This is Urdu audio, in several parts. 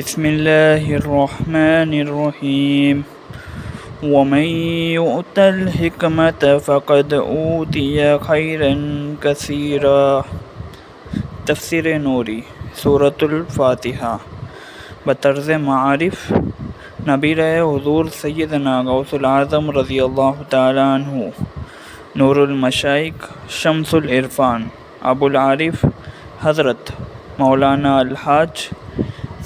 بسم اللہ الرحمن الرحیم ومن یؤت الحکمت فقد اوتی خیرا کثیرا۔ تفسیر نوری سورۃ الفاتحہ بطرز معارف۔ نبی حضور سیدنا غوث العظم رضی اللہ تعالیٰ عنہ، نور المشائق، شمس العرفان، ابو العارف حضرت مولانا الحاج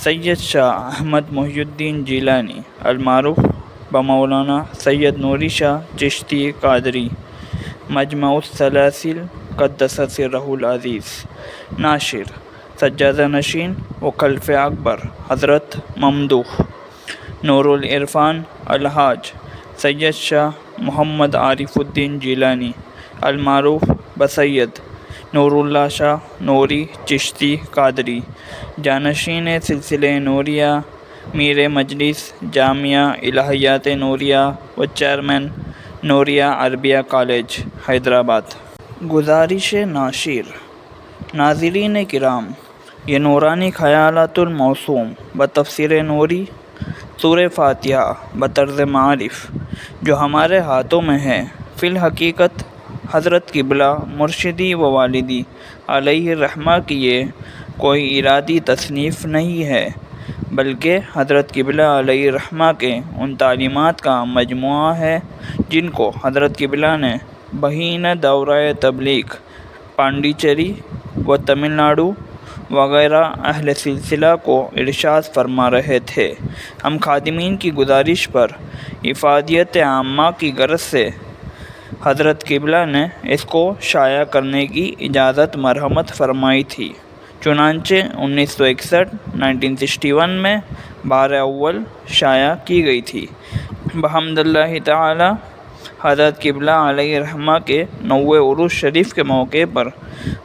سید شاہ احمد محی الدین جیلانی المعروف بمولانا سید نوری شاہ چشتی قادری، مجمع السلاسل قدس سرہ العزیز۔ ناشر سجادہ نشین و خلف اکبر حضرت ممدوح نور العرفان الحاج سید شاہ محمد عارف الدین جیلانی المعروف بسید نور اللہ شاہ نوری چشتی قادری، جانشین سلسلہ نوریہ، میر مجلس جامعہ الہیات نوریہ و چیئرمین نوریہ عربیہ کالج حیدرآباد۔ گزارش ناشر۔ ناظرین کرام، یہ نورانی خیالات الموسوم بتفسیر نوری سورہ فاتحہ بطرز معارف جو ہمارے ہاتھوں میں ہے، فی الحقیقت حضرت قبلہ مرشدی و والدی علیہ الرحمہ کی یہ کوئی ارادی تصنیف نہیں ہے، بلکہ حضرت قبلہ علیہ الرحمہ کے ان تعلیمات کا مجموعہ ہے جن کو حضرت قبلہ نے بہین دورہ تبلیغ پانڈیچیری و تمل ناڈو وغیرہ اہل سلسلہ کو ارشاد فرما رہے تھے۔ ہم خادمین کی گزارش پر افادیت عامہ کی غرض سے حضرت قبلہ نے اس کو شائع کرنے کی اجازت مرحمت فرمائی تھی، چنانچہ 1961 میں بار اول شائع کی گئی تھی۔ بحمد اللہ تعالی حضرت قبلہ علیہ الرحمہ کے 9ویں عرس شریف کے موقع پر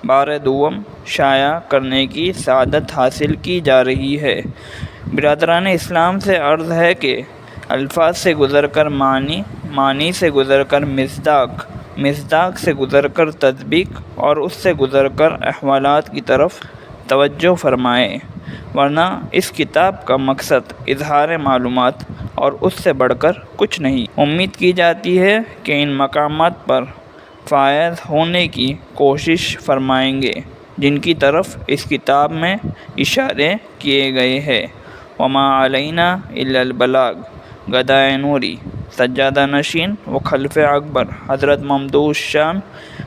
بار دوم شائع کرنے کی سعادت حاصل کی جا رہی ہے۔ برادران اسلام سے عرض ہے کہ الفاظ سے گزر کر معنی، معنی سے گزر کر مصداق، مصداق سے گزر کر تطبیق اور اس سے گزر کر احوالات کی طرف توجہ فرمائیں، ورنہ اس کتاب کا مقصد اظہار معلومات اور اس سے بڑھ کر کچھ نہیں۔ امید کی جاتی ہے کہ ان مقامات پر فائز ہونے کی کوشش فرمائیں گے جن کی طرف اس کتاب میں اشارے کیے گئے ہیں۔ وما علینا الا البلاغ۔ گدائے نوری سجادہ نشین و خلف اکبر حضرت ممدوح شام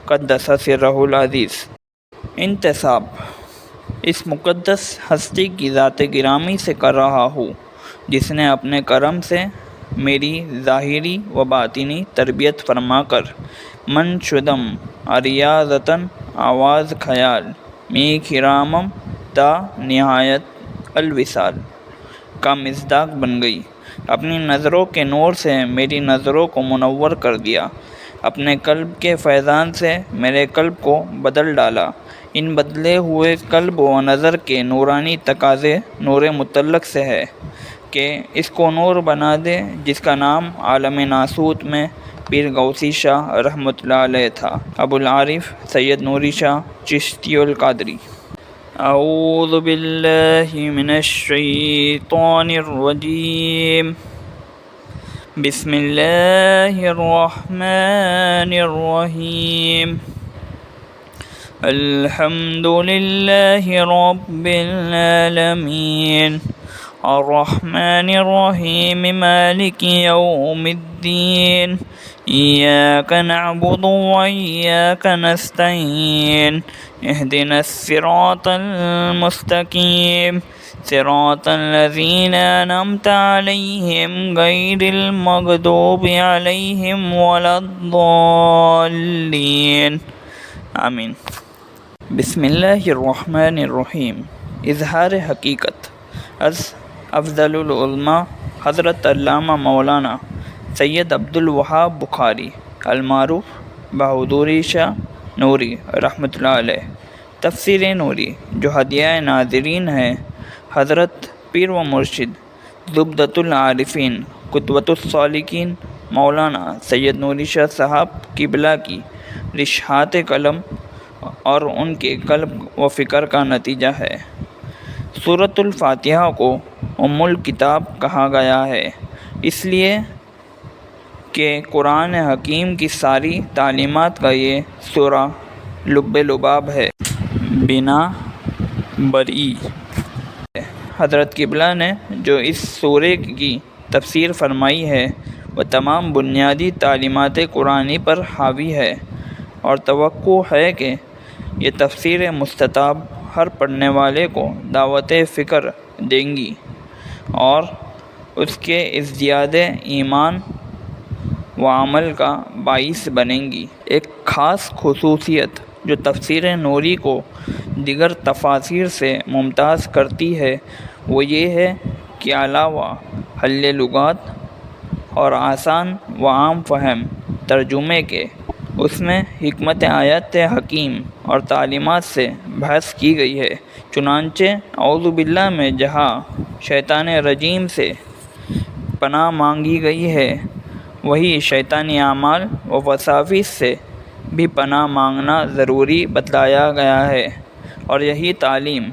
قدس سرہ العزیز۔ انتساب۔ اس مقدس ہستی کی ذات گرامی سے کر رہا ہوں جس نے اپنے کرم سے میری ظاہری و باطنی تربیت فرما کر من شدم اریاضتاً آواز خیال می خرامم تا نہایت الوصال کا مصداق بن گئی۔ اپنی نظروں کے نور سے میری نظروں کو منور کر دیا، اپنے قلب کے فیضان سے میرے قلب کو بدل ڈالا۔ ان بدلے ہوئے قلب و نظر کے نورانی تقاضے نور مطلق سے ہے کہ اس کو نور بنا دے جس کا نام عالم ناسوت میں پیر غوثی شاہ رحمۃ اللہ علیہ تھا، ابو العارف سید نوری شاہ چشتی القادری۔ اعوذ باللہ من الشیطان الرجیم، بسم اللہ الرحمن الرحیم، الحمد للہ رب العالمین، الرحمن الرحیم، مالک یوم الدین، ایاک نعبد و ایاک نستعین، اہدنا الصراط المستقیم، صراط الذین انعمت علیہم غیر المغضوب علیہم ولا الضالین، آمین۔ بسم اللہ الرحمن الرحیم۔ اظہار حقیقت۔ از افضل العلماء حضرت علامہ مولانا سید عبد الوہاب بخاری المعروف بحضوری شاہ نوری رحمۃ اللہ علیہ۔ تفسیر نوری جو ہدیہ ناظرین ہے، حضرت پیر و مرشد زبدۃ العارفین قدوۃ السالکین مولانا سید نوری شاہ صاحب قبلہ کی رشحات قلم اور ان کے قلب و فکر کا نتیجہ ہے۔ سورۃ الفاتحہ کو ام الکتاب کہا گیا ہے، اس لیے کہ قرآن حکیم کی ساری تعلیمات کا یہ سورہ لب لباب ہے، بنا برئی۔ حضرت قبلہ نے جو اس سورے کی تفسیر فرمائی ہے وہ تمام بنیادی تعلیمات قرآنی پر حاوی ہے، اور توقع ہے کہ یہ تفسیر مستطاب ہر پڑھنے والے کو دعوت فکر دیں گی اور اس کے ازدیاد ایمان و عمل کا باعث بنیں گی۔ ایک خاص خصوصیت جو تفسیر نوری کو دیگر تفاسیر سے ممتاز کرتی ہے وہ یہ ہے کہ علاوہ حل لغات اور آسان و عام فہم ترجمے کے، اس میں حکمت آیات حکیم اور تعلیمات سے بحث کی گئی ہے۔ چنانچہ اعوذ باللہ میں جہاں شیطان رجیم سے پناہ مانگی گئی ہے، وہی شیطانی اعمال و وساوس سے بھی پناہ مانگنا ضروری بتلایا گیا ہے، اور یہی تعلیم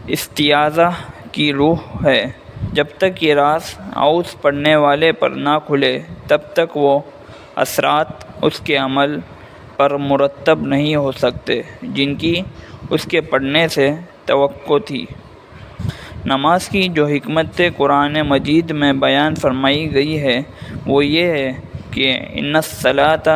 استعاذہ کی روح ہے۔ جب تک یہ راز اعوذ پڑھنے والے پر نہ کھلے تب تک وہ اثرات اس کے عمل پر مرتب نہیں ہو سکتے جن کی اس کے پڑھنے سے توقع تھی۔ نماز کی جو حکمت قرآن مجید میں بیان فرمائی گئی ہے وہ یہ ہے کہ ان الصلاۃ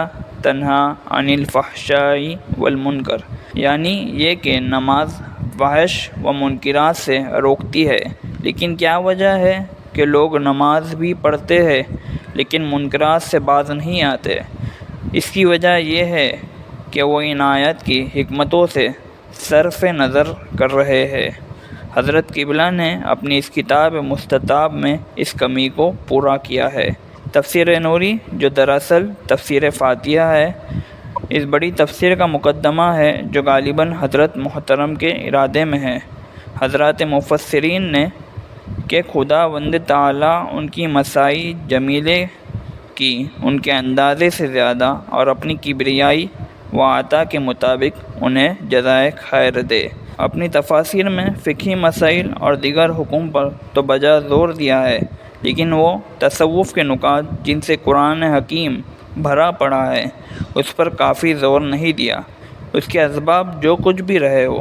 تنہیٰ عن الفحشاء والمنکر، یعنی یہ کہ نماز فحش و منکرات سے روکتی ہے۔ لیکن کیا وجہ ہے کہ لوگ نماز بھی پڑھتے ہیں لیکن منکرات سے باز نہیں آتے؟ اس کی وجہ یہ ہے کہ وہ ان آیات کی حکمتوں سے صرف نظر کر رہے ہیں۔ حضرت قبلہ نے اپنی اس کتاب مستطاب میں اس کمی کو پورا کیا ہے۔ تفسیر نوری جو دراصل تفسیر فاتحہ ہے، اس بڑی تفسیر کا مقدمہ ہے جو غالباً حضرت محترم کے ارادے میں ہے۔ حضرات مفسرین نے کہ خداوند تعالیٰ ان کی مساعی جمیلے کی ان کے اندازے سے زیادہ اور اپنی کبریائی و عطا کے مطابق انہیں جزائے خیر دے۔ اپنی تفاسیر میں فقہی مسائل اور دیگر حکم پر تو بجا زور دیا ہے، لیکن وہ تصوف کے نکات جن سے قرآن حکیم بھرا پڑا ہے اس پر کافی زور نہیں دیا۔ اس کے اسباب جو کچھ بھی رہے ہو،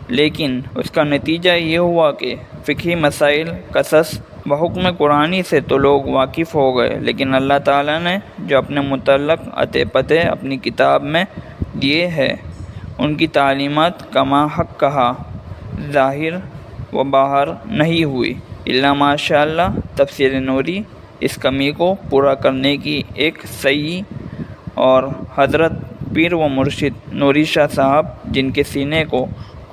لیکن اس کا نتیجہ یہ ہوا کہ فقہی مسائل قصص بحکم قرآنی سے تو لوگ واقف ہو گئے، لیکن اللہ تعالیٰ نے جو اپنے متعلق عطے پتے اپنی کتاب میں دیے ہیں ان کی تعلیمات کما حق کہا ظاہر و باہر نہیں ہوئی الا ماشاء اللہ۔ تفسیر نوری اس کمی کو پورا کرنے کی ایک صحیح، اور حضرت پیر و مرشد نوری شاہ صاحب جن کے سینے کو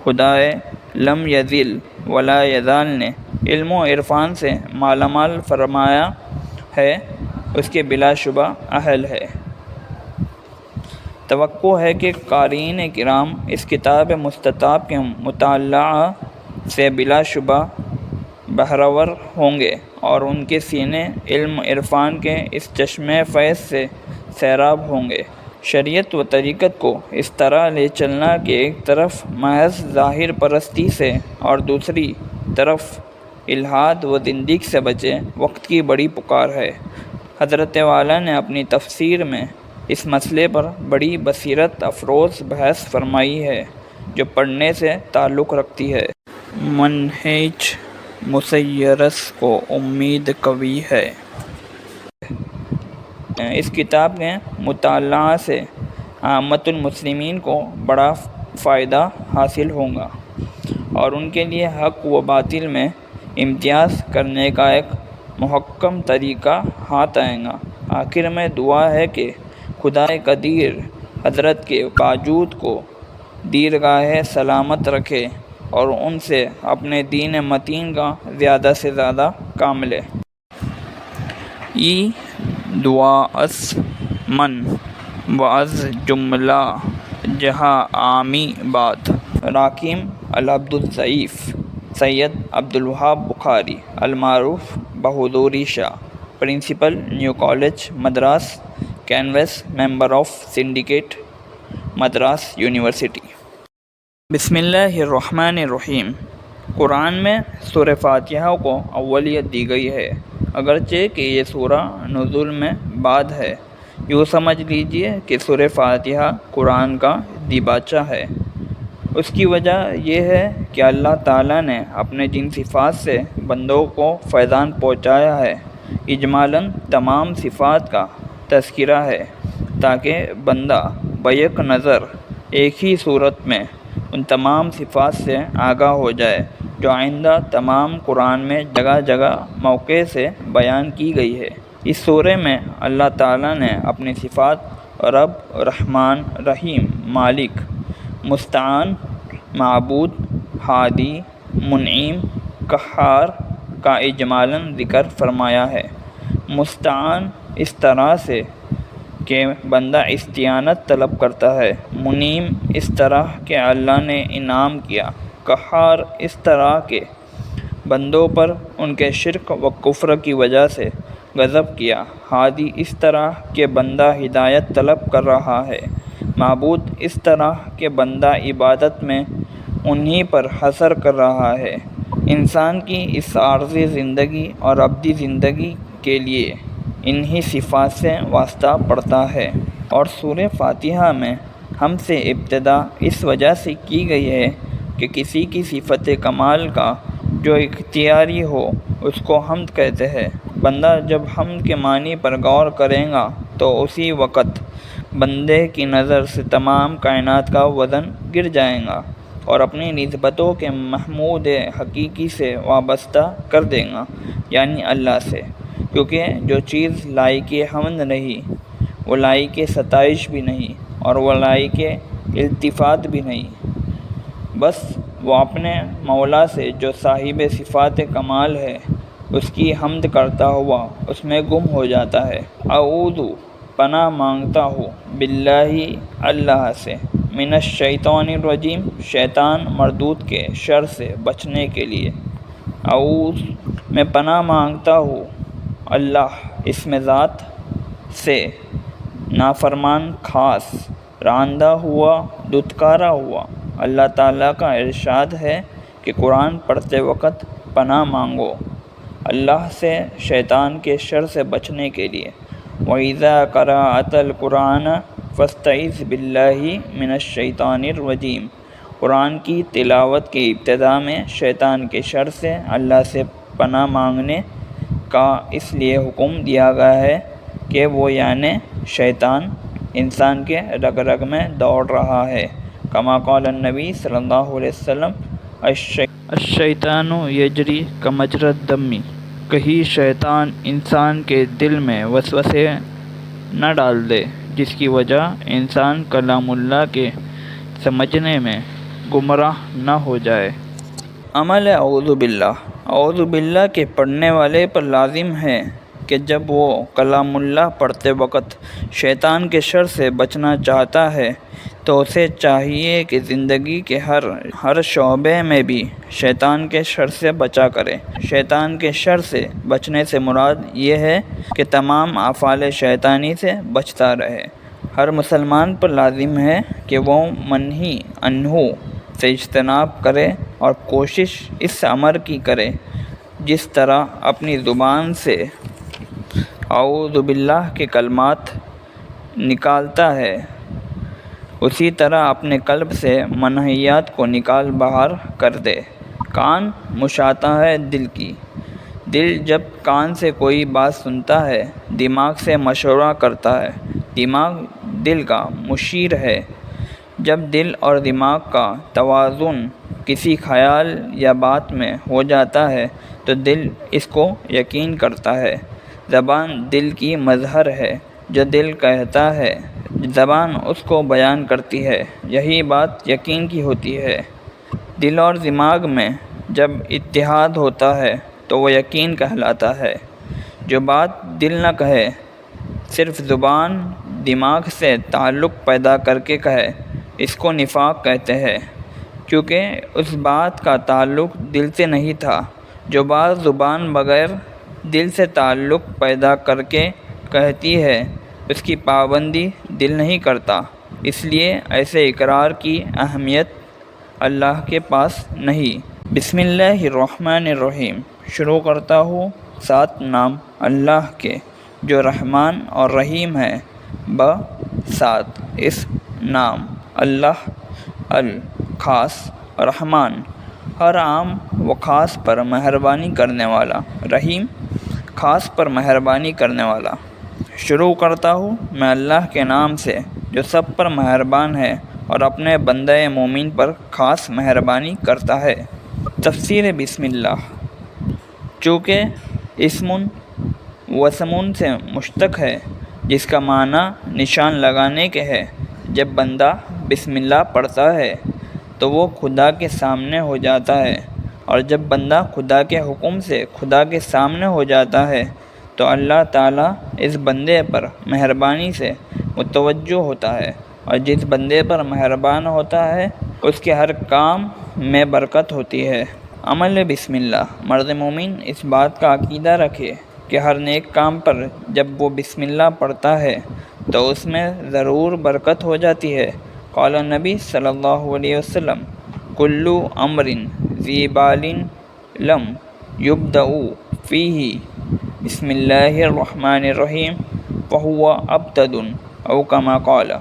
خدائے لم یزل ولا یزال نے علم و عرفان سے مالا مال فرمایا ہے، اس کے بلا شبہ اہل ہے۔ توقع ہے کہ قارئین کرام اس کتاب مستطاب کے مطالعہ سے بلا شبہ بہرور ہوں گے اور ان کے سینے علم عرفان کے اس چشمے فیض سے سیراب ہوں گے۔ شریعت و طریقت کو اس طرح لے چلنا کہ ایک طرف محض ظاہر پرستی سے اور دوسری طرف الحاد و زندیق سے بچے، وقت کی بڑی پکار ہے۔ حضرت والا نے اپنی تفسیر میں اس مسئلے پر بڑی بصیرت افروز بحث فرمائی ہے جو پڑھنے سے تعلق رکھتی ہے۔ منہج مسیرس کو امید قوی ہے۔ اس کتاب کے مطالعہ سے عامت المسلمین کو بڑا فائدہ حاصل ہوگا اور ان کے لیے حق و باطل میں امتیاز کرنے کا ایک محکم طریقہ ہاتھ آئے گا۔ آخر میں دعا ہے کہ خدا قدیر حضرت کے باجود کو دیرگاہ سلامت رکھے اور ان سے اپنے دین متین کا زیادہ سے زیادہ کام لے۔ ای دعا اس من و از جملہ جہاں عامی بات راکیم العبد الضعیف سید عبدالوہاب بخاری المعروف بحضوری Shah, principal new college Madras, کینوس member of syndicate Madras university. بسم اللہ الرحمن الرحیم۔ قرآن میں سورہ فاتحہ کو اولیت دی گئی ہے، اگرچہ کہ یہ سورہ نزول میں بعد ہے۔ یوں سمجھ لیجئے کہ سورہ فاتحہ قرآن کا دیباچہ ہے۔ اس کی وجہ یہ ہے کہ اللہ تعالیٰ نے اپنے جن صفات سے بندوں کو فیضان پہنچایا ہے، اجمالاً تمام صفات کا تذکرہ ہے، تاکہ بندہ بیک نظر ایک ہی صورت میں ان تمام صفات سے آگاہ ہو جائے جو آئندہ تمام قرآن میں جگہ جگہ موقع سے بیان کی گئی ہے۔ اس سورہ میں اللہ تعالیٰ نے اپنی صفات رب، رحمان، رحیم، مالک، مستعان، معبود، ہادی، منعم، قہار کا اجمالاً ذکر فرمایا ہے۔ مستعان اس طرح سے کہ بندہ استعانت طلب کرتا ہے، منعم اس طرح کہ اللہ نے انعام کیا، قہار اس طرح کہ بندوں پر ان کے شرک و کفر کی وجہ سے غضب کیا، ہادی اس طرح کہ بندہ ہدایت طلب کر رہا ہے، معبود اس طرح کہ بندہ عبادت میں انہی پر حصر کر رہا ہے۔ انسان کی اس عارضی زندگی اور ابدی زندگی کے لیے انہی صفات سے واسطہ پڑتا ہے۔ اور سورہ فاتحہ میں ہم سے ابتدا اس وجہ سے کی گئی ہے کہ کسی کی صفت کمال کا جو اختیاری ہو اس کو حمد کہتے ہیں۔ بندہ جب حمد کے معنی پر غور کرے گا تو اسی وقت بندے کی نظر سے تمام کائنات کا وزن گر جائے گا اور اپنی نسبتوں کے محمود حقیقی سے وابستہ کر دے گا، یعنی اللہ سے، کیونکہ جو چیز لائق حمد نہیں وہ لائق ستائش بھی نہیں اور وہ لائق التفات بھی نہیں، بس وہ اپنے مولا سے جو صاحب صفات کمال ہے اس کی حمد کرتا ہوا اس میں گم ہو جاتا ہے۔ اعوذ پناہ مانگتا ہوں باللہ اللہ سے، من الشیطان الرجیم شیطان مردود کے شر سے بچنے کے لیے۔ اعوذ میں پناہ مانگتا ہوں اللہ اسم ذات سے، نافرمان خاص، راندہ ہوا، دھتکارا ہوا۔ اللہ تعالیٰ کا ارشاد ہے کہ قرآن پڑھتے وقت پناہ مانگو اللہ سے شیطان کے شر سے بچنے کے لیے۔ وَإِذَا قَرَأْتَ الْقُرْآنَ فَاسْتَعِذْ بِاللَّهِ مِنَ الشَّيْطَانِ الرَّجِيمِ۔ قرآن کی تلاوت کی ابتدا میں شیطان کے شر سے اللہ سے پناہ مانگنے کا اس لیے حکم دیا گیا ہے کہ وہ یعنی شیطان انسان کے رگ رگ میں دوڑ رہا ہے، کما قال النبی صلی اللہ علیہ وسلم الشیطان یجری کمجری الدم، کہیں شیطان انسان کے دل میں وسوسے نہ ڈال دے جس کی وجہ انسان کلام اللہ کے سمجھنے میں گمراہ نہ ہو جائے۔ عمل اعوذ باللہ کے پڑھنے والے پر لازم ہے کہ جب وہ کلام اللہ پڑھتے وقت شیطان کے شر سے بچنا چاہتا ہے تو اسے چاہیے کہ زندگی کے ہر شعبے میں بھی شیطان کے شر سے بچا کرے۔ شیطان کے شر سے بچنے سے مراد یہ ہے کہ تمام افعال شیطانی سے بچتا رہے۔ ہر مسلمان پر لازم ہے کہ وہ منہی عنہ سے اجتناب کرے اور کوشش اس امر کی کرے جس طرح اپنی زبان سے اعوذ باللہ کے کلمات نکالتا ہے اسی طرح اپنے قلب سے منہیات کو نکال باہر کر دے۔ کان مشاطہ ہے دل کی، دل جب کان سے کوئی بات سنتا ہے دماغ سے مشورہ کرتا ہے، دماغ دل کا مشیر ہے۔ جب دل اور دماغ کا توازن کسی خیال یا بات میں ہو جاتا ہے تو دل اس کو یقین کرتا ہے۔ زبان دل کی مظہر ہے، جو دل کہتا ہے زبان اس کو بیان کرتی ہے، یہی بات یقین کی ہوتی ہے۔ دل اور دماغ میں جب اتحاد ہوتا ہے تو وہ یقین کہلاتا ہے۔ جو بات دل نہ کہے، صرف زبان دماغ سے تعلق پیدا کر کے کہے، اس کو نفاق کہتے ہیں، کیونکہ اس بات کا تعلق دل سے نہیں تھا۔ جو بات زبان بغیر دل سے تعلق پیدا کر کے کہتی ہے اس کی پابندی دل نہیں کرتا، اس لیے ایسے اقرار کی اہمیت اللہ کے پاس نہیں۔ بسم اللہ الرحمن الرحیم، شروع کرتا ہوں سات نام اللہ کے جو رحمان اور رحیم ہے۔ سات اس نام اللہ، خاص، رحمان ہر عام و خاص پر مہربانی کرنے والا، رحیم خاص پر مہربانی کرنے والا۔ شروع کرتا ہوں میں اللہ کے نام سے جو سب پر مہربان ہے اور اپنے بندہ مومن پر خاص مہربانی کرتا ہے۔ تفسیر بسم اللہ، چونکہ اسم وسم سے مشتق ہے جس کا معنی نشان لگانے کے ہے۔ جب بندہ بسم اللہ پڑھتا ہے تو وہ خدا کے سامنے ہو جاتا ہے، اور جب بندہ خدا کے حکم سے خدا کے سامنے ہو جاتا ہے تو اللہ تعالیٰ اس بندے پر مہربانی سے متوجہ ہوتا ہے، اور جس بندے پر مہربان ہوتا ہے اس کے ہر کام میں برکت ہوتی ہے۔ عمل بسم اللہ، مرد مومن اس بات کا عقیدہ رکھے کہ ہر نیک کام پر جب وہ بسم اللہ پڑھتا ہے تو اس میں ضرور برکت ہو جاتی ہے۔ قال نبی صلی اللہ علیہ وسلم، کل امر ذی بال لم یبدأ فیہ بسم اللہ الرحمن الرحیم فہو ابتر، او کما قال۔